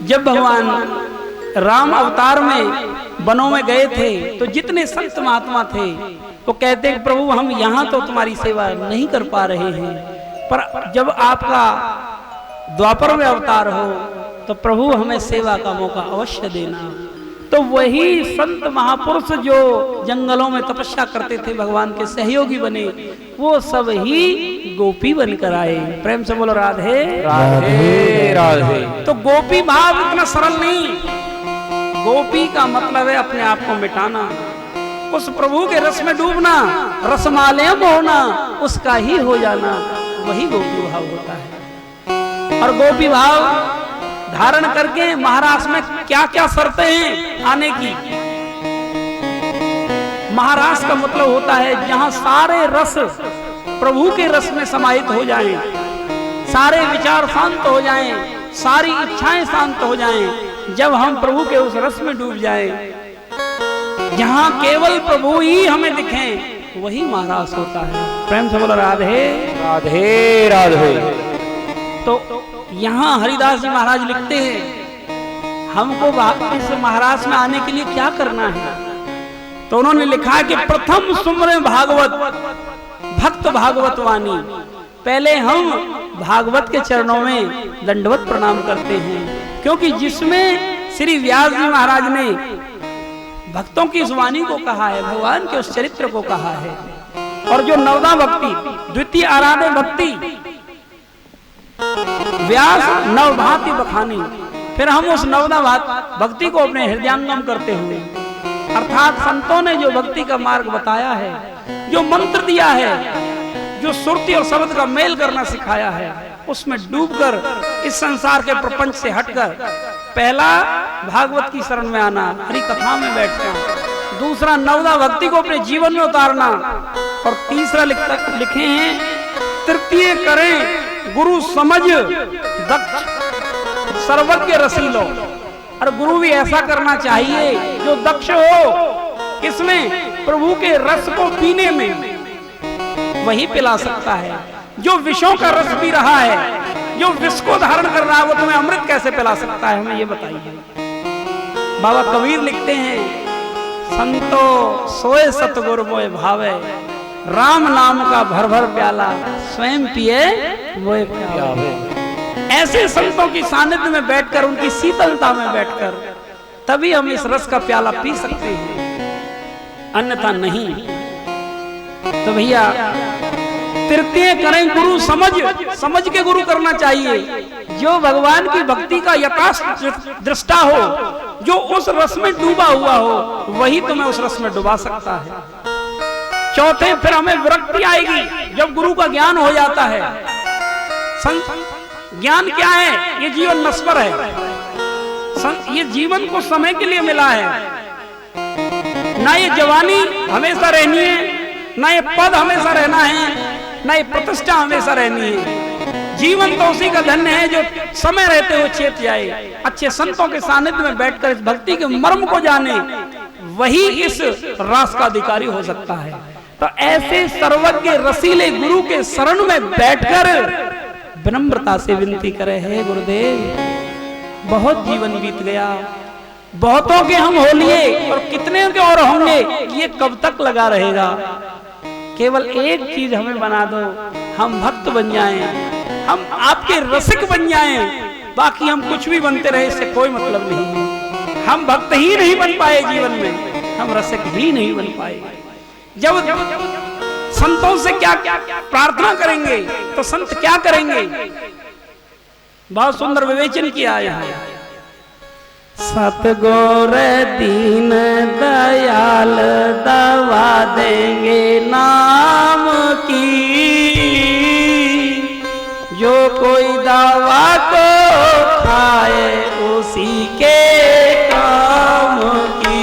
जब भगवान राम अवतार में वनों में गए थे तो जितने संत महात्मा थे वो कहते प्रभु हम यहाँ तो तुम्हारी सेवा नहीं कर पा रहे हैं, पर जब आपका द्वापर में अवतार हो तो प्रभु हमें सेवा का मौका अवश्य देना। तो वही संत महापुरुष जो जंगलों में तपस्या करते थे, भगवान के सहयोगी बने, वो सब ही गोपी बनकर आए। प्रेम से बोलो राधे राधे राधे। तो गोपी भाव इतना सरल नहीं। गोपी का मतलब है अपने आप को मिटाना, उस प्रभु के रस में डूबना, रसमालयम होना, उसका ही हो जाना, वही गोपी भाव होता है। और गोपी भाव धारण करके महाराष्ट्र में क्या क्या शर्तें हैं आने की। महाराष्ट्र का मतलब होता है जहां सारे रस प्रभु के रस में समाहित हो जाएं, सारे विचार शांत हो जाएं, सारी इच्छाएं शांत हो जाएं। जब हम प्रभु के उस रस में डूब जाएं, जहां केवल प्रभु ही हमें दिखें, वही महाराष्ट्र होता है। प्रेम से बोलो राधे राधे राधे। तो यहाँ हरिदास जी महाराज लिखते हैं हमको इस महाराष्ट्र में आने के लिए क्या करना है। तो उन्होंने लिखा कि प्रथम सुमरे भागवत भक्त भागवत वाणी। पहले हम भागवत के चरणों में दंडवत प्रणाम करते हैं, क्योंकि जिसमें श्री व्यास जी महाराज ने भक्तों की इस वाणी को कहा है, भगवान के उस चरित्र को कहा है। और जो नवदा भक्ति, द्वितीय आराध्य भक्ति, व्यास नवभाति बखानी, फिर हम उस नवदा भक्ति को अपने हृदयांगम करते हुए, अर्थात संतों ने जो भक्ति का मार्ग बताया है, जो मंत्र दिया है, जो सुरती और शब्द का मेल करना सिखाया है, उसमें डूबकर इस संसार के प्रपंच से हटकर पहला भागवत की शरण में आना, हरि कथा में बैठना, दूसरा नवदा भक्ति को अपने जीवन में उतारना, और तीसरा लिखे हैं तृतीय करें गुरु समझ दक्ष सर्वज्ञ रसीलो। और गुरु भी ऐसा करना चाहिए जो दक्ष हो, इसमें प्रभु के रस को पीने में, वही पिला सकता है। जो विषों का रस पी रहा है, जो विष को धारण कर रहा है, वो तुम्हें अमृत कैसे पिला सकता है, हमें ये बताइए। बाबा कबीर लिखते हैं संतो सोए सतगुरु मोए भावे, राम नाम का भर भर प्याला स्वयं पिए वो प्यावे। ऐसे संतों की सानिध्य में बैठकर, उनकी शीतलता में बैठकर, तभी हम इस रस का प्याला पी सकते हैं, अन्यथा नहीं। तो भैया तृतीय करें गुरु समझ, समझ के गुरु करना चाहिए, जो भगवान की भक्ति का यथार्थ दृष्टा हो, जो उस रस में डूबा हुआ हो, वही तुम्हें उस रस में डुबा सकता है। चौथे फिर हमें विरक्ति आएगी जब गुरु का ज्ञान हो जाता है। ज्ञान क्या है? ये जीवन नश्वर है, ये जीवन को समय के लिए मिला है, ना ये जवानी हमेशा रहनी है, ना ये पद हमेशा रहना है, ना ये प्रतिष्ठा हमेशा रहनी है। जीवन तो उसी का धन्य है जो समय रहते हुए चेत जाए, अच्छे संतों के सानिध्य में बैठकर इस भक्ति के मर्म को जाने, वही इस रास का अधिकारी हो सकता है। तो ऐसे सर्वज्ञ रसीले गुरु के शरण में बैठकर विनम्रता से विनती करे, हे गुरुदेव, बहुत जीवन बीत गया, बहुतों के हम हो लिए और कितने के और होंगे, ये कब तक लगा रहेगा। केवल एक चीज हमें बना दो, हम भक्त बन जाएं, हम आपके रसिक बन जाएं, बाकी हम कुछ भी बनते रहे इससे कोई मतलब नहीं। हम भक्त ही नहीं बन पाए जीवन में, हम रसिक ही नहीं बन पाए। जब संतों से क्या क्या प्रार्थना करेंगे तो संत क्या करेंगे? बहुत सुंदर विवेचन किया यहाँ। सतगुर दीन दयाल दवा देंगे नाम की, जो कोई दवा को खाए उसी के काम की।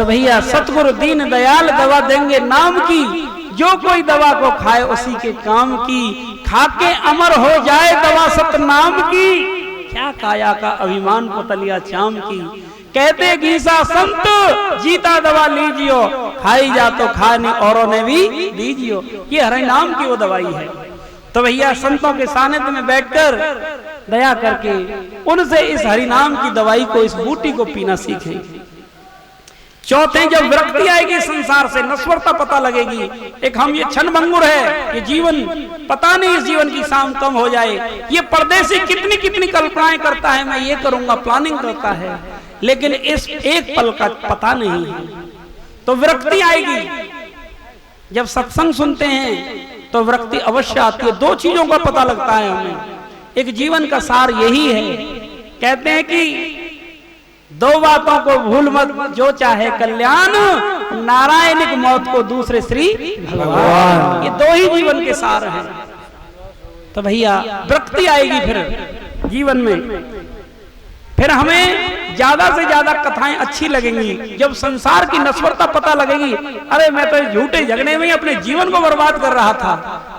भैया सतगुरु दीन दयाल दवा देंगे नाम की, जो कोई दवा को खाए उसी के काम की, खाके अमर हो जाए दवा सतनाम की, क्या काया का अभिमान पुतलिया चाम की, कहते गीसा संत जीता दवा लीजियो, खाई जा तो खा नहीं औरों ने भी दीजियो, ये हरि नाम की वो दवाई है। तो भैया संतों के सानिध्य में बैठकर दया करके उनसे इस हरि नाम की दवाई को, इस बूटी को पीना सीखें। चौथे, जब विरक्ति आएगी संसार से, नश्वरता पता लगेगी, एक हम ये क्षण भंगुर है, ये जीवन पता नहीं इस जीवन की शाम कम हो जाए, ये परदेसी कितनी कितनी कल्पनाएं करता है, मैं ये करूंगा प्लानिंग करता है, लेकिन इस एक पल का पता नहीं है। तो विरक्ति आएगी। जब सत्संग सुनते हैं तो विरक्ति अवश्य आती है। दो चीजों का पता लगता है हमें, एक जीवन का सार यही है, कहते हैं कि दो बातों को भूल मत, जो चाहे कल्याण, नारायणिक मौत को दूसरे श्री भगवान, ये दो ही जीवन के सार हैं। तो भैया विरक्ति आएगी फिर जीवन में, फिर हमें ज्यादा से ज्यादा कथाएं अच्छी लगेंगी। जब संसार की नश्वरता पता लगेगी, अरे मैं तो झूठे झगड़े में अपने जीवन को बर्बाद कर रहा था,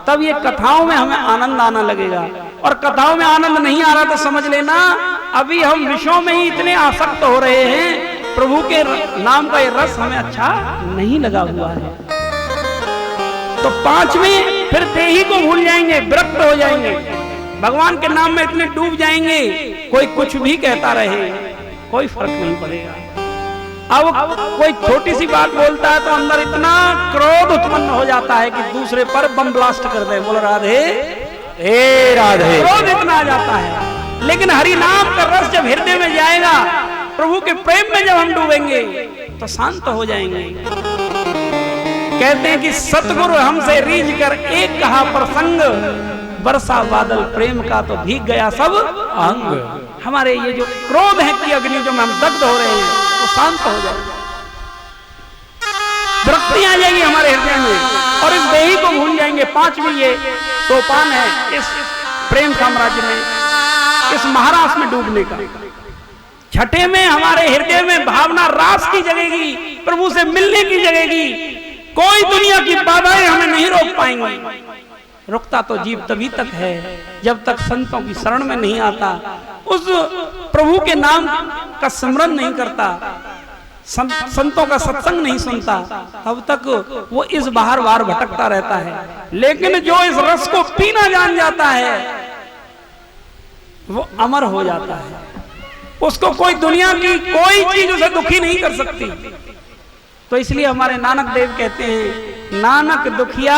तब ये कथाओं में हमें आनंद आना लगेगा। और कथाओं में आनंद नहीं आ रहा तो समझ लेना अभी हम विषयों में ही इतने आसक्त हो रहे हैं, प्रभु के नाम का ये रस हमें अच्छा नहीं लगा हुआ है। तो पांचवें, फिर देही को भूल जाएंगे, विरक्त हो जाएंगे, भगवान के नाम में इतने डूब जाएंगे, कोई कुछ भी कहता रहे कोई फर्क नहीं पड़ेगा। अब कोई छोटी सी बात बोलता है तो अंदर इतना क्रोध उत्पन्न हो जाता है कि दूसरे पर बम ब्लास्ट कर दे, बोल राधे हे राधे, क्रोध इतना आ जाता है। लेकिन हरि नाम का रस जब हृदय में जाएगा, प्रभु के प्रेम में जब हम डूबेंगे तो शांत हो जाएंगे। कहते हैं कि सतगुरु हमसे रीझ कर एक कहा प्रसंग, बरसा बादल प्रेम का तो भीग गया सब अंग। हमारे ये जो क्रोध है कि अग्नि जो में हम दग्ध हो रहे हैं वो शांत हो जाएगा, विरक्ति आ जाएगी हमारे हृदय में, और इस देही को भूल जाएंगे। पांचवी ये सोपान है इस प्रेम साम्राज्य में, इस महारास में डूबने का। छठे में हमारे हृदय में भावना रास की जगेगी, प्रभु से मिलने की जगेगी, कोई दुनिया की बाधाएं हमें नहीं रोक पाएंगी। रुकता तो जीव तभी तक है जब तक संतों की शरण में नहीं आता, उस प्रभु के नाम का स्मरण नहीं करता, संतों का सत्संग नहीं सुनता, तब तक वो इस बाहर बाहर भटकता रहता है। लेकिन जो इस रस को पीना जान जाता है वो अमर हो जाता है, उसको कोई दुनिया की कोई चीज उसे दुखी नहीं कर सकती। तो इसलिए हमारे नानक देव कहते हैं, नानक दुखिया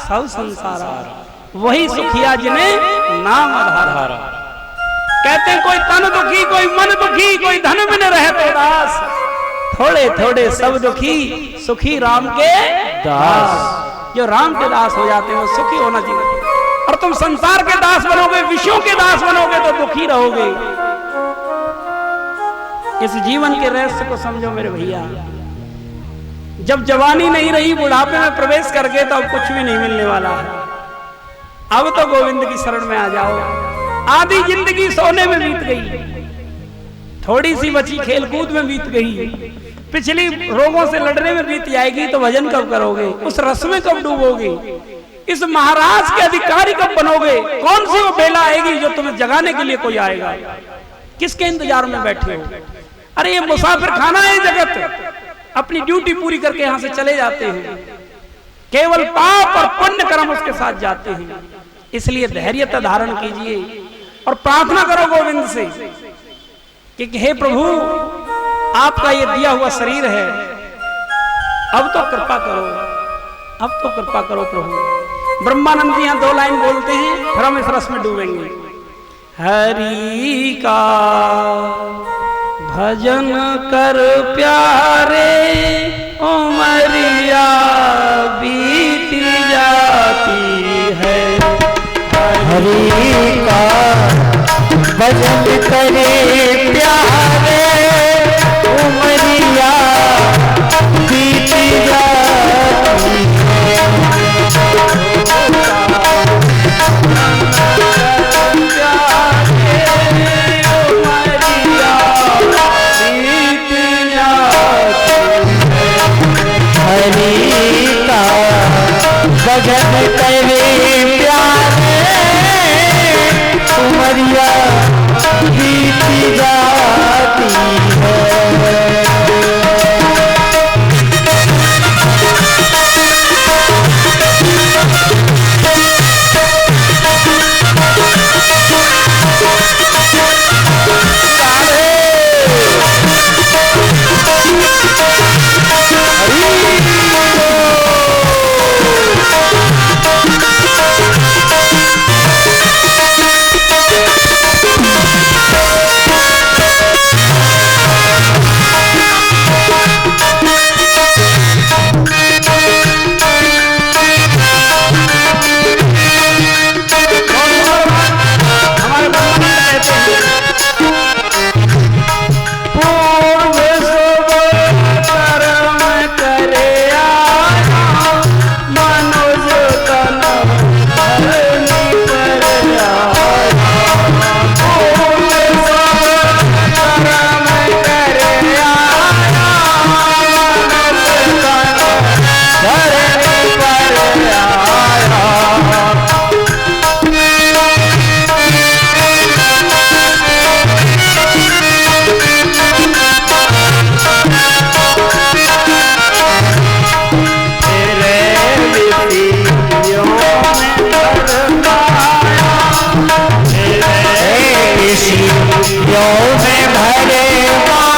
सब संसारा, वही सुखिया जिन्हें नाम आधारा। कहते हैं कोई तन दुखी, कोई मन दुखी, कोई धन में न रहे तो दास, थोड़े थोड़े सब दुखी, सुखी राम के दास। जो राम के दास हो जाते हैं वो सुखी होना चाहिए। और तुम संसार के दास बनोगे, विषयों के दास बनोगे तो दुखी रहोगे। इस जीवन के रहस्य को समझो मेरे भैया। जब जवानी नहीं रही, बुढ़ापे में प्रवेश कर गए तो अब कुछ भी नहीं मिलने वाला है। अब तो गोविंद की शरण में आ जाओ। आधी जिंदगी सोने में बीत गई, थोड़ी सी बची खेलकूद में बीत गई, पिछली रोगों से लड़ने में बीत जाएगी, तो भजन कब करोगे? उस रस में कब डूबोगे? इस महाराज के अधिकारी कब बनोगे? कौन सी वो बेला आएगी जो तुम्हें जगाने के लिए कोई आएगा? किसके इंतजार में बैठे हो? अरे ये मुसाफिर खाना है जगत, अपनी ड्यूटी पूरी करके यहां से चले जाते हैं, केवल पाप और पुण्य कर्म उसके साथ जाते हैं। इसलिए धैर्यता धारण कीजिए और प्रार्थना करो गोविंद से कि हे प्रभु, आपका ये दिया हुआ शरीर है, अब तो कृपा करो, अब तो कृपा करो प्रभु। ब्रह्मानंद जी यहां 2 लाइन बोलते हैं, फिर हम इस रस में डूबेंगे। हरि का भजन कर प्यारे, उमरिया बीत जाती है। हरि का भजन करे प्यारे, उमरिया बीत जाती है। उमरिया बीती जाती है। में भरे